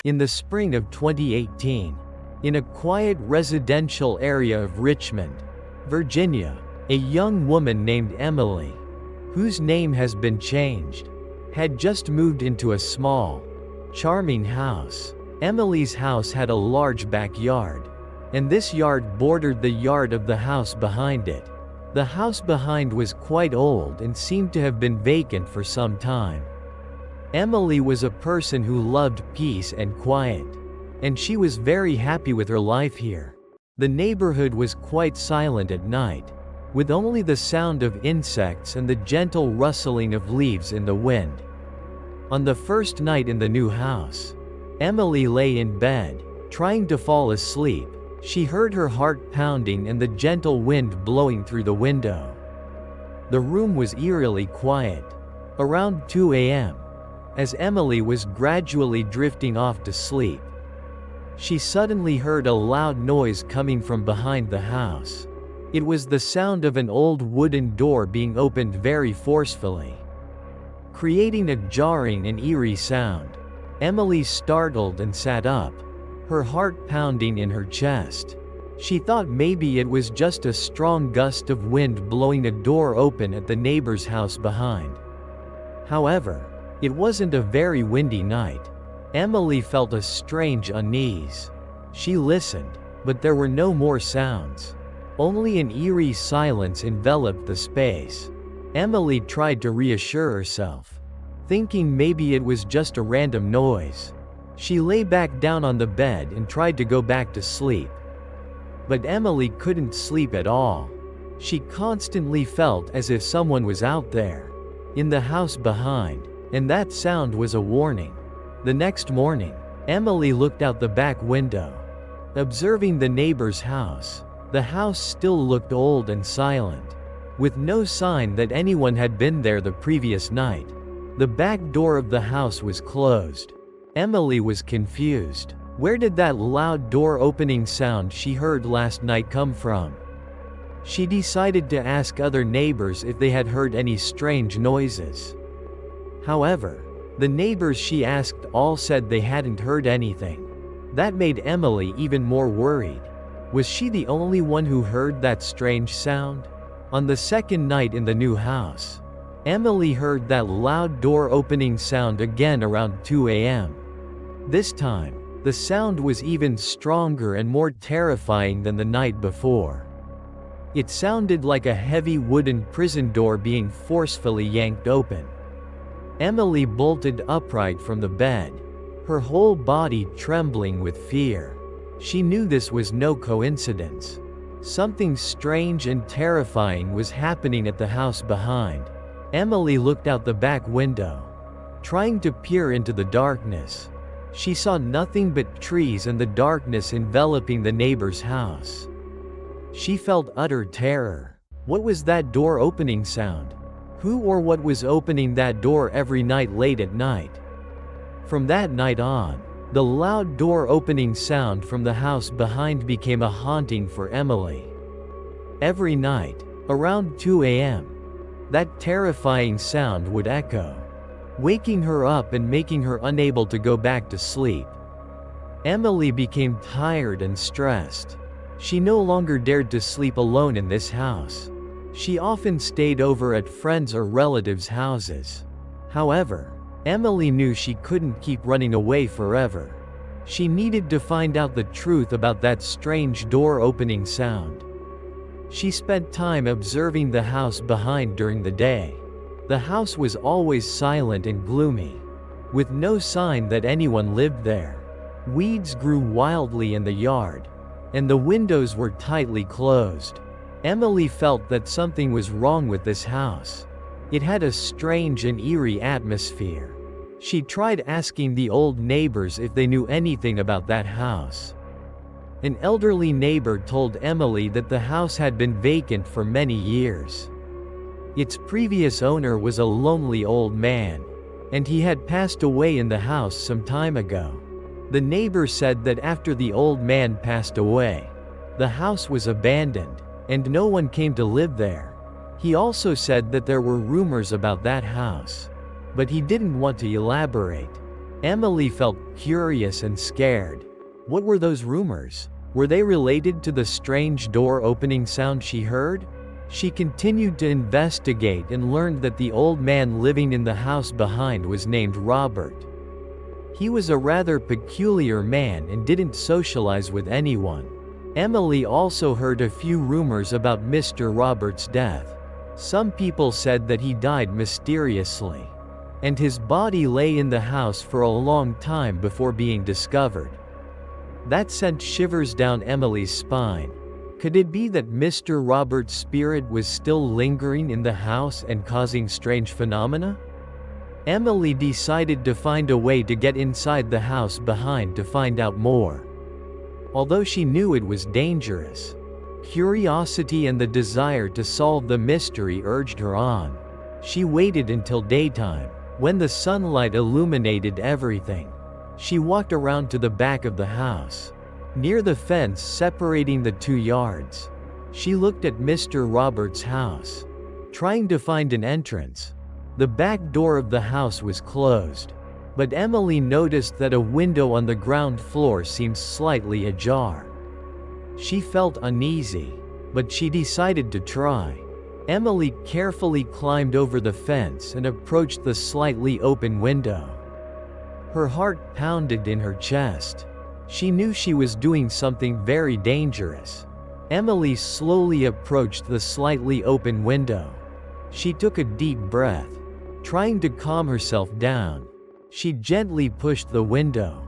In the spring of 2018, in a quiet residential area of Richmond, Virginia, a young woman named Emily, whose name has been changed, had just moved into a small, charming house. Emily's house had a large backyard, and this yard bordered the yard of the house behind it. The house behind was quite old and seemed to have been vacant for some time. Emily was a person who loved peace and quiet, and she was very happy with her life here. The neighborhood was quite silent at night, with only the sound of insects and the gentle rustling of leaves in the wind. On the first night in the new house, Emily lay in bed, trying to fall asleep. She heard her heart pounding and the gentle wind blowing through the window. The room was eerily quiet. Around 2 a.m., as Emily was gradually drifting off to sleep, she suddenly heard a loud noise coming from behind the house. It was the sound of an old wooden door being opened very forcefully, creating a jarring and eerie sound. Emily startled and sat up, her heart pounding in her chest. She thought maybe it was just a strong gust of wind blowing a door open at the neighbor's house behind. However, it wasn't a very windy night. Emily felt a strange unease. She listened, but there were no more sounds. Only an eerie silence enveloped the space. Emily tried to reassure herself, thinking maybe it was just a random noise. She lay back down on the bed and tried to go back to sleep. But Emily couldn't sleep at all. She constantly felt as if someone was out there, in the house behind, and that sound was a warning. The next morning, Emily looked out the back window, observing the neighbor's house. The house still looked old and silent, with no sign that anyone had been there the previous night. The back door of the house was closed. Emily was confused. Where did that loud door opening sound she heard last night come from? She decided to ask other neighbors if they had heard any strange noises. However, the neighbors she asked all said they hadn't heard anything. That made Emily even more worried. Was she the only one who heard that strange sound? On the second night in the new house, Emily heard that loud door opening sound again around 2 a.m. This time, the sound was even stronger and more terrifying than the night before. It sounded like a heavy wooden prison door being forcefully yanked open. Emily bolted upright from the bed, her whole body trembling with fear. She knew this was no coincidence. Something strange and terrifying was happening at the house behind. Emily looked out the back window, trying to peer into the darkness. She saw nothing but trees and the darkness enveloping the neighbor's house. She felt utter terror. What was that door opening sound? Who or what was opening that door every night late at night? From that night on, the loud door opening sound from the house behind became a haunting for Emily. Every night, around 2 a.m., that terrifying sound would echo, waking her up and making her unable to go back to sleep. Emily became tired and stressed. She no longer dared to sleep alone in this house. She often stayed over at friends' or relatives' houses. However, Emily knew she couldn't keep running away forever. She needed to find out the truth about that strange door opening sound. She spent time observing the house behind during the day. The house was always silent and gloomy, with no sign that anyone lived there. Weeds grew wildly in the yard, and the windows were tightly closed. Emily felt that something was wrong with this house. It had a strange and eerie atmosphere. She tried asking the old neighbors if they knew anything about that house. An elderly neighbor told Emily that the house had been vacant for many years. Its previous owner was a lonely old man, and he had passed away in the house some time ago. The neighbor said that after the old man passed away, the house was abandoned, and no one came to live there. He also said that there were rumors about that house, but he didn't want to elaborate. Emily felt curious and scared. What were those rumors? Were they related to the strange door-opening sound she heard? She continued to investigate and learned that the old man living in the house behind was named Robert. He was a rather peculiar man and didn't socialize with anyone. Emily also heard a few rumors about Mr. Robert's death. Some people said that he died mysteriously, and his body lay in the house for a long time before being discovered. That sent shivers down Emily's spine. Could it be that Mr. Robert's spirit was still lingering in the house and causing strange phenomena? Emily decided to find a way to get inside the house behind to find out more. Although she knew it was dangerous, curiosity and the desire to solve the mystery urged her on. She waited until daytime, when the sunlight illuminated everything. She walked around to the back of the house, near the fence separating the 2 yards. She looked at Mr. Robert's house, trying to find an entrance. The back door of the house was closed, but Emily noticed that a window on the ground floor seemed slightly ajar. She felt uneasy, but she decided to try. Emily carefully climbed over the fence and approached the slightly open window. Her heart pounded in her chest. She knew she was doing something very dangerous. Emily slowly approached the slightly open window. She took a deep breath, trying to calm herself down. She gently pushed the window,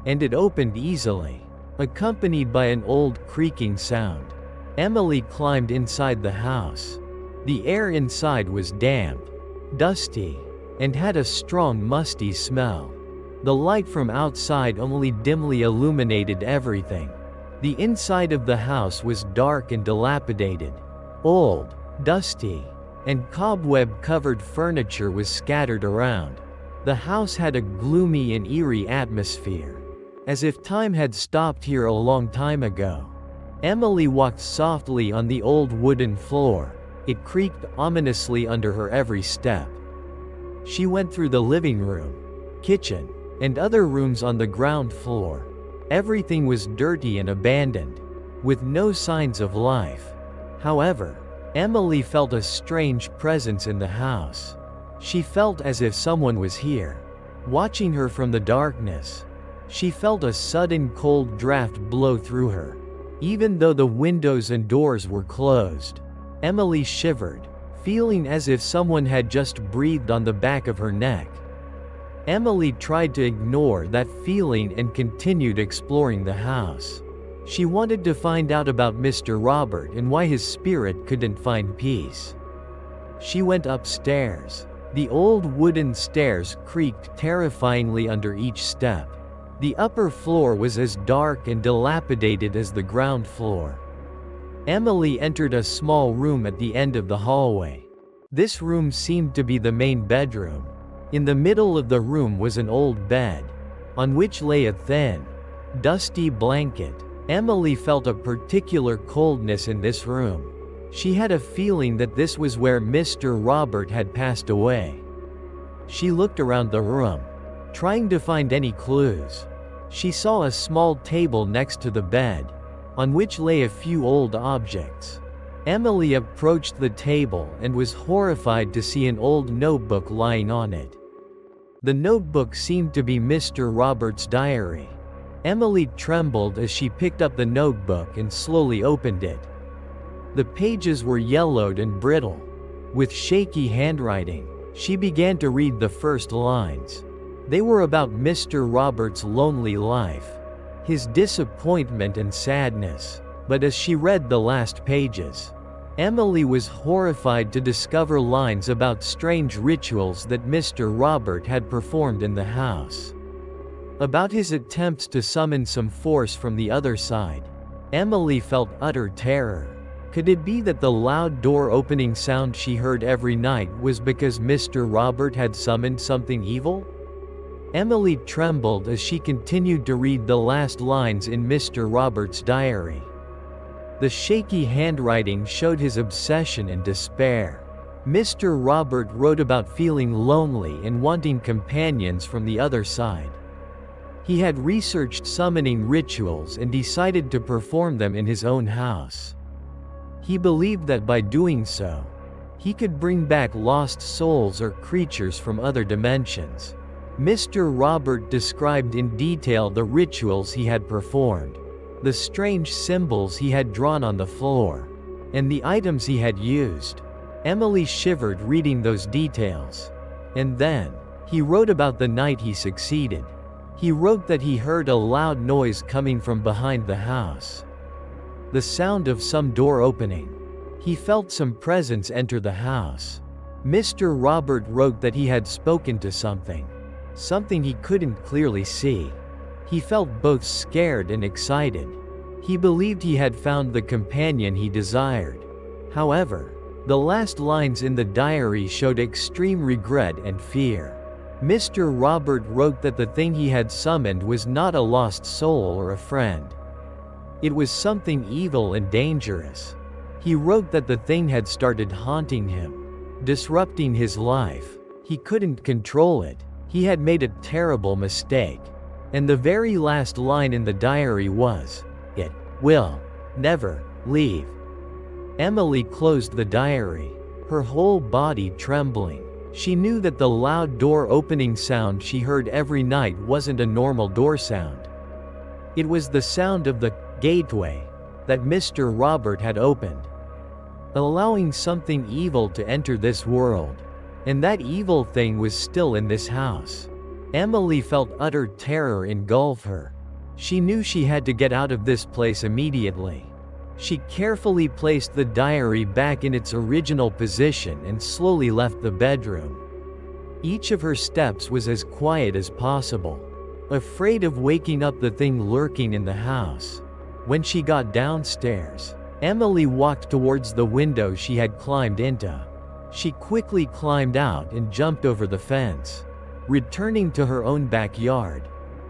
and it opened easily, accompanied by an old creaking sound. Emily climbed inside the house. The air inside was damp, dusty, and had a strong musty smell. The light from outside only dimly illuminated everything. The inside of the house was dark and dilapidated. Old, dusty, and cobweb-covered furniture was scattered around. The house had a gloomy and eerie atmosphere, as if time had stopped here a long time ago. Emily walked softly on the old wooden floor. It creaked ominously under her every step. She went through the living room, kitchen, and other rooms on the ground floor. Everything was dirty and abandoned, with no signs of life. However, Emily felt a strange presence in the house. She felt as if someone was here, watching her from the darkness. She felt a sudden cold draft blow through her. Even though the windows and doors were closed, Emily shivered, feeling as if someone had just breathed on the back of her neck. Emily tried to ignore that feeling and continued exploring the house. She wanted to find out about Mr. Robert and why his spirit couldn't find peace. She went upstairs. The old wooden stairs creaked terrifyingly under each step. The upper floor was as dark and dilapidated as the ground floor. Emily entered a small room at the end of the hallway. This room seemed to be the main bedroom. In the middle of the room was an old bed, on which lay a thin, dusty blanket. Emily felt a particular coldness in this room. She had a feeling that this was where Mr. Robert had passed away. She looked around the room, trying to find any clues. She saw a small table next to the bed, on which lay a few old objects. Emily approached the table and was horrified to see an old notebook lying on it. The notebook seemed to be Mr. Robert's diary. Emily trembled as she picked up the notebook and slowly opened it. The pages were yellowed and brittle. With shaky handwriting, she began to read the first lines. They were about Mr. Robert's lonely life, his disappointment and sadness. But as she read the last pages, Emily was horrified to discover lines about strange rituals that Mr. Robert had performed in the house. About his attempts to summon some force from the other side. Emily felt utter terror. Could it be that the loud door-opening sound she heard every night was because Mr. Robert had summoned something evil? Emily trembled as she continued to read the last lines in Mr. Robert's diary. The shaky handwriting showed his obsession and despair. Mr. Robert wrote about feeling lonely and wanting companions from the other side. He had researched summoning rituals and decided to perform them in his own house. He believed that by doing so, he could bring back lost souls or creatures from other dimensions. Mr. Robert described in detail the rituals he had performed, the strange symbols he had drawn on the floor, and the items he had used. Emily shivered reading those details. And then, he wrote about the night he succeeded. He wrote that he heard a loud noise coming from behind the house. The sound of some door opening. He felt some presence enter the house. Mr. Robert wrote that he had spoken to something he couldn't clearly see. He felt both scared and excited. He believed he had found the companion he desired. However, the last lines in the diary showed extreme regret and fear. Mr. Robert wrote that the thing he had summoned was not a lost soul or a friend. It was something evil and dangerous. He wrote that the thing had started haunting him, disrupting his life. He couldn't control it. He had made a terrible mistake. And the very last line in the diary was, "It will never leave." Emily closed the diary, her whole body trembling. She knew that the loud door opening sound she heard every night wasn't a normal door sound. It was the sound of the gateway that Mr. Robert had opened, allowing something evil to enter this world. And that evil thing was still in this house. Emily felt utter terror engulf her. She knew she had to get out of this place immediately. She carefully placed the diary back in its original position and slowly left the bedroom. Each of her steps was as quiet as possible, afraid of waking up the thing lurking in the house. When she got downstairs, Emily walked towards the window she had climbed into. She quickly climbed out and jumped over the fence. Returning to her own backyard,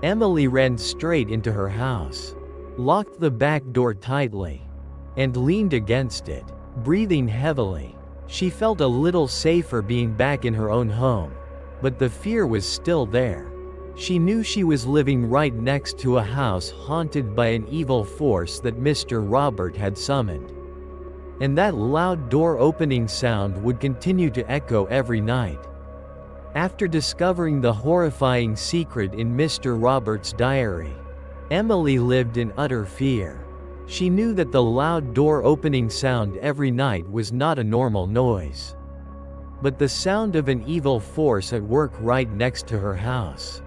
Emily ran straight into her house, locked the back door tightly, and leaned against it, breathing heavily. She felt a little safer being back in her own home, but the fear was still there. She knew she was living right next to a house haunted by an evil force that Mr. Robert had summoned. And that loud door opening sound would continue to echo every night. After discovering the horrifying secret in Mr. Robert's diary, Emily lived in utter fear. She knew that the loud door opening sound every night was not a normal noise, but the sound of an evil force at work right next to her house.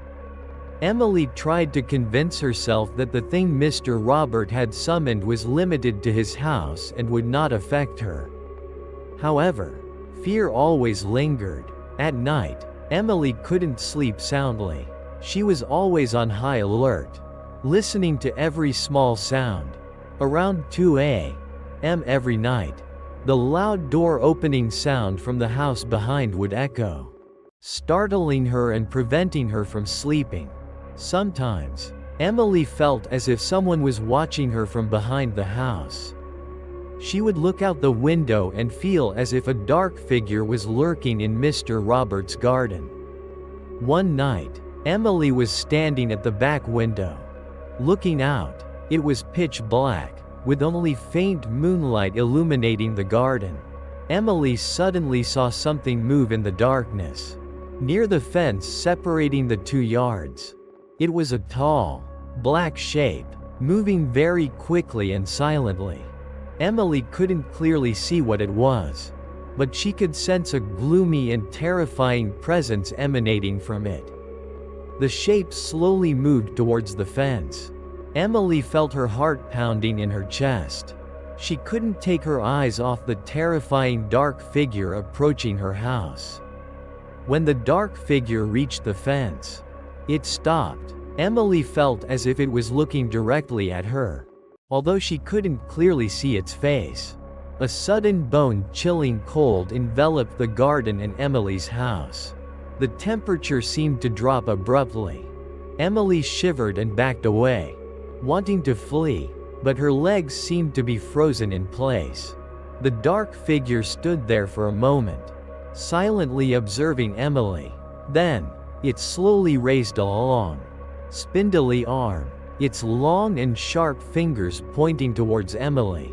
Emily tried to convince herself that the thing Mr. Robert had summoned was limited to his house and would not affect her. However, fear always lingered. At night, Emily couldn't sleep soundly. She was always on high alert, listening to every small sound. Around 2 a.m. every night, the loud door opening sound from the house behind would echo, startling her and preventing her from sleeping. Sometimes, Emily felt as if someone was watching her from behind the house. She would look out the window and feel as if a dark figure was lurking in Mr. Robert's garden. One night, Emily was standing at the back window, looking out. It was pitch black, with only faint moonlight illuminating the garden. Emily suddenly saw something move in the darkness, near the fence separating the 2 yards. It was a tall, black shape, moving very quickly and silently. Emily couldn't clearly see what it was, but she could sense a gloomy and terrifying presence emanating from it. The shape slowly moved towards the fence. Emily felt her heart pounding in her chest. She couldn't take her eyes off the terrifying dark figure approaching her house. When the dark figure reached the fence, it stopped. Emily felt as if it was looking directly at her, although she couldn't clearly see its face. A sudden bone-chilling cold enveloped the garden and Emily's house. The temperature seemed to drop abruptly. Emily shivered and backed away, wanting to flee, but her legs seemed to be frozen in place. The dark figure stood there for a moment, silently observing Emily. Then, it slowly raced along. Spindly arm, its long and sharp fingers pointing towards Emily.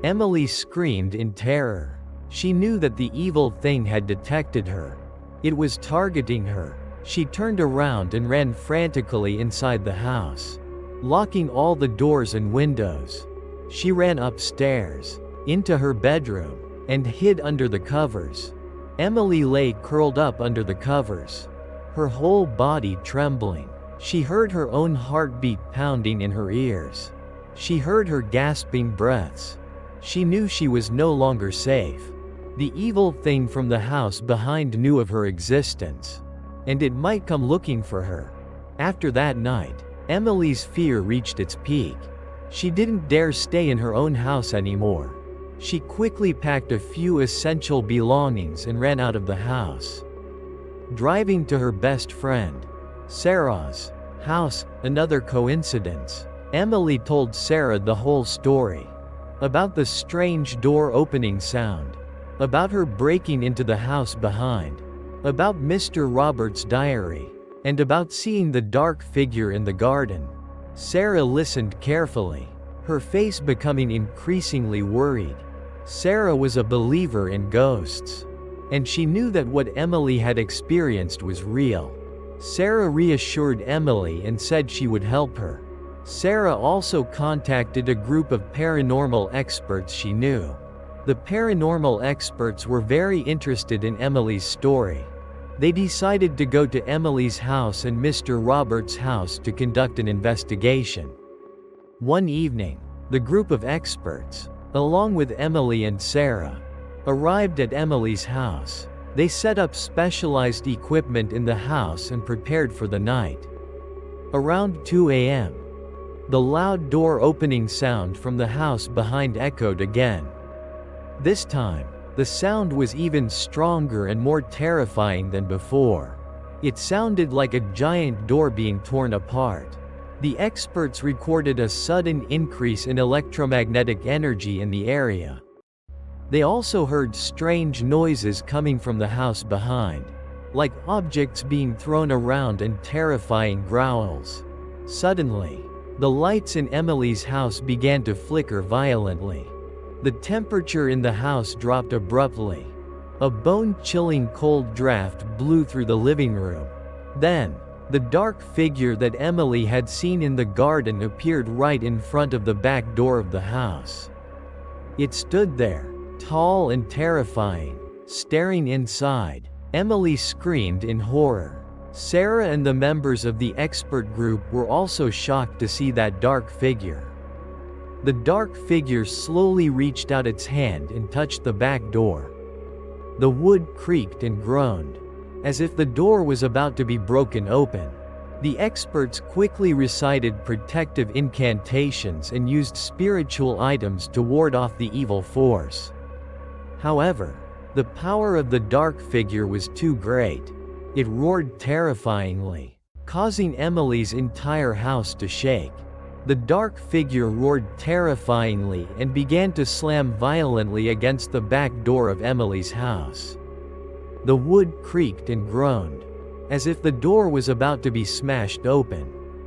Emily screamed in terror. She knew that the evil thing had detected her. It was targeting her. She turned around and ran frantically inside the house, locking all the doors and windows. She ran upstairs, into her bedroom, and hid under the covers. Emily lay curled up under the covers, her whole body trembling. She heard her own heartbeat pounding in her ears. She heard her gasping breaths. She knew she was no longer safe. The evil thing from the house behind knew of her existence, and it might come looking for her. After that night, Emily's fear reached its peak. She didn't dare stay in her own house anymore. She quickly packed a few essential belongings and ran out of the house. Driving to her best friend, Sarah's house, another coincidence, Emily told Sarah the whole story. About the strange door opening sound. About her breaking into the house behind. About Mr. Robert's diary. And about seeing the dark figure in the garden. Sarah listened carefully, her face becoming increasingly worried. Sarah was a believer in ghosts, and she knew that what Emily had experienced was real. Sarah reassured Emily and said she would help her. Sarah also contacted a group of paranormal experts she knew. The paranormal experts were very interested in Emily's story. They decided to go to Emily's house and Mr. Robert's house to conduct an investigation. One evening, the group of experts, along with Emily and Sarah, arrived at Emily's house. They set up specialized equipment in the house and prepared for the night. Around 2 a.m., the loud door opening sound from the house behind echoed again. This time, the sound was even stronger and more terrifying than before. It sounded like a giant door being torn apart. The experts recorded a sudden increase in electromagnetic energy in the area. They also heard strange noises coming from the house behind, like objects being thrown around and terrifying growls. Suddenly, the lights in Emily's house began to flicker violently. The temperature in the house dropped abruptly. A bone-chilling cold draft blew through the living room. Then, the dark figure that Emily had seen in the garden appeared right in front of the back door of the house. It stood there, tall and terrifying, staring inside. Emily screamed in horror. Sarah and the members of the expert group were also shocked to see that dark figure. The dark figure slowly reached out its hand and touched the back door. The wood creaked and groaned, as if the door was about to be broken open. The experts quickly recited protective incantations and used spiritual items to ward off the evil force. However, the power of the dark figure was too great. It roared terrifyingly, causing Emily's entire house to shake. The dark figure roared terrifyingly and began to slam violently against the back door of Emily's house. The wood creaked and groaned, as if the door was about to be smashed open.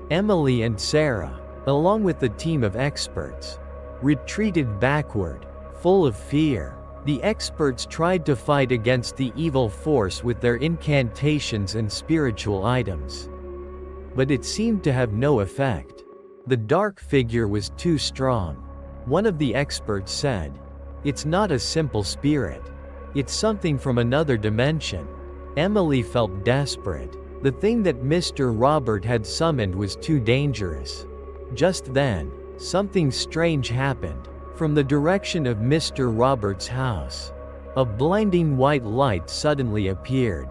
Emily and Sarah, along with the team of experts, retreated backward, full of fear. The experts tried to fight against the evil force with their incantations and spiritual items, but it seemed to have no effect. The dark figure was too strong. One of the experts said, "It's not a simple spirit. It's something from another dimension." Emily felt desperate. The thing that Mr. Robert had summoned was too dangerous. Just then, something strange happened. From the direction of Mr. Robert's house, a blinding white light suddenly appeared.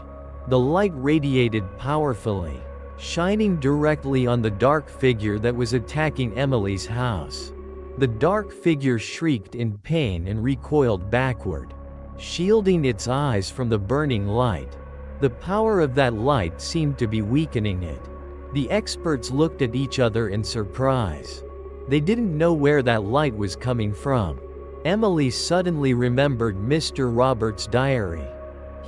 The light radiated powerfully, shining directly on the dark figure that was attacking Emily's house. The dark figure shrieked in pain and recoiled backward, shielding its eyes from the burning light. The power of that light seemed to be weakening it. The experts looked at each other in surprise. They didn't know where that light was coming from. Emily suddenly remembered Mr. Robert's diary.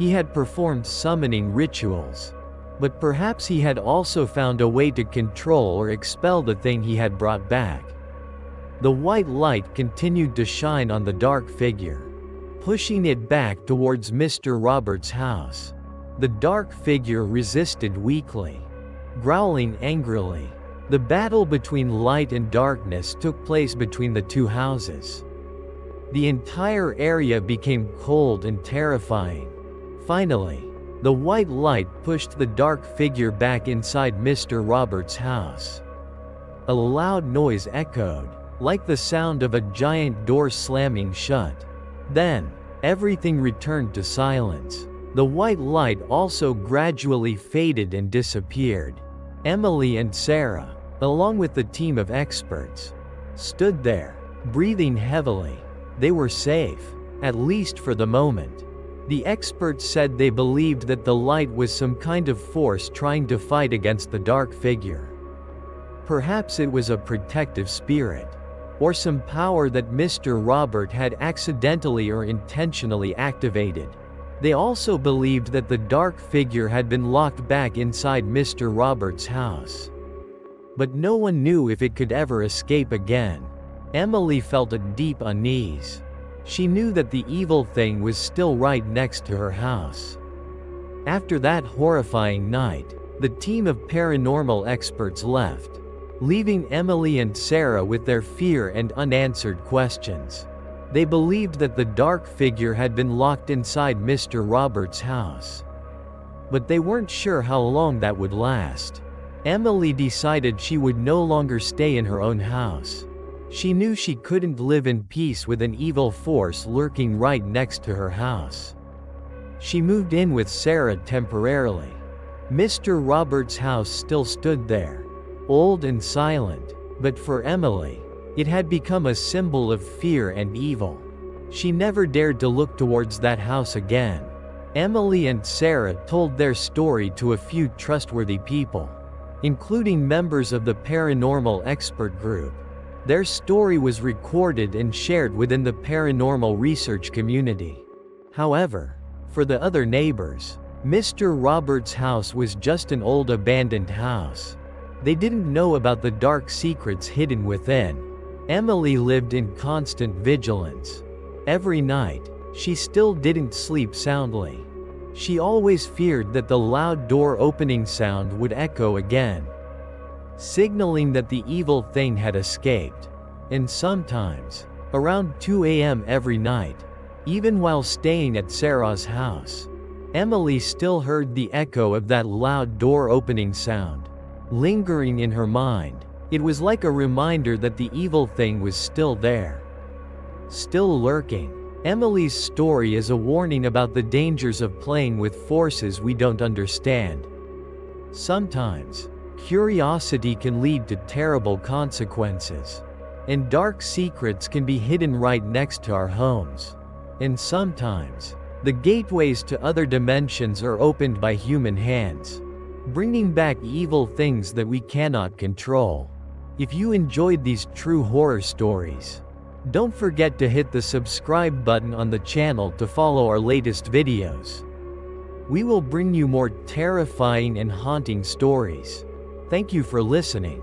He had performed summoning rituals. But perhaps he had also found a way to control or expel the thing he had brought back. The white light continued to shine on the dark figure, pushing it back towards Mr. Roberts' house. The dark figure resisted weakly, growling angrily. The battle between light and darkness took place between the two houses. The entire area became cold and terrifying. Finally, the white light pushed the dark figure back inside Mr. Roberts' house. A loud noise echoed, like the sound of a giant door slamming shut. Then, everything returned to silence. The white light also gradually faded and disappeared. Emily and Sarah, along with the team of experts, stood there, breathing heavily. They were safe, at least for the moment. The experts said they believed that the light was some kind of force trying to fight against the dark figure. Perhaps it was a protective spirit, or some power that Mr. Robert had accidentally or intentionally activated. They also believed that the dark figure had been locked back inside Mr. Roberts' house. But no one knew if it could ever escape again. Emily felt a deep unease. She knew that the evil thing was still right next to her house. After that horrifying night, the team of paranormal experts left, leaving Emily and Sarah with their fear and unanswered questions. They believed that the dark figure had been locked inside Mr. Roberts' house. But they weren't sure how long that would last. Emily decided she would no longer stay in her own house. She knew she couldn't live in peace with an evil force lurking right next to her house. She moved in with Sarah temporarily. Mr. Roberts' house still stood there, old and silent, but for Emily, it had become a symbol of fear and evil. She never dared to look towards that house again. Emily and Sarah told their story to a few trustworthy people, including members of the paranormal expert group. Their story was recorded and shared within the paranormal research community. However, for the other neighbors, Mr. Roberts' house was just an old abandoned house. They didn't know about the dark secrets hidden within. Emily lived in constant vigilance. Every night, she still didn't sleep soundly. She always feared that the loud door opening sound would echo again, signaling that the evil thing had escaped. And sometimes, around 2 a.m. every night, even while staying at Sarah's house, Emily still heard the echo of that loud door opening sound, lingering in her mind. It was like a reminder that the evil thing was still there, still lurking. Emily's story is a warning about the dangers of playing with forces we don't understand. Sometimes, curiosity can lead to terrible consequences, and dark secrets can be hidden right next to our homes. And sometimes, the gateways to other dimensions are opened by human hands, bringing back evil things that we cannot control. If you enjoyed these true horror stories, don't forget to hit the subscribe button on the channel to follow our latest videos. We will bring you more terrifying and haunting stories. Thank you for listening.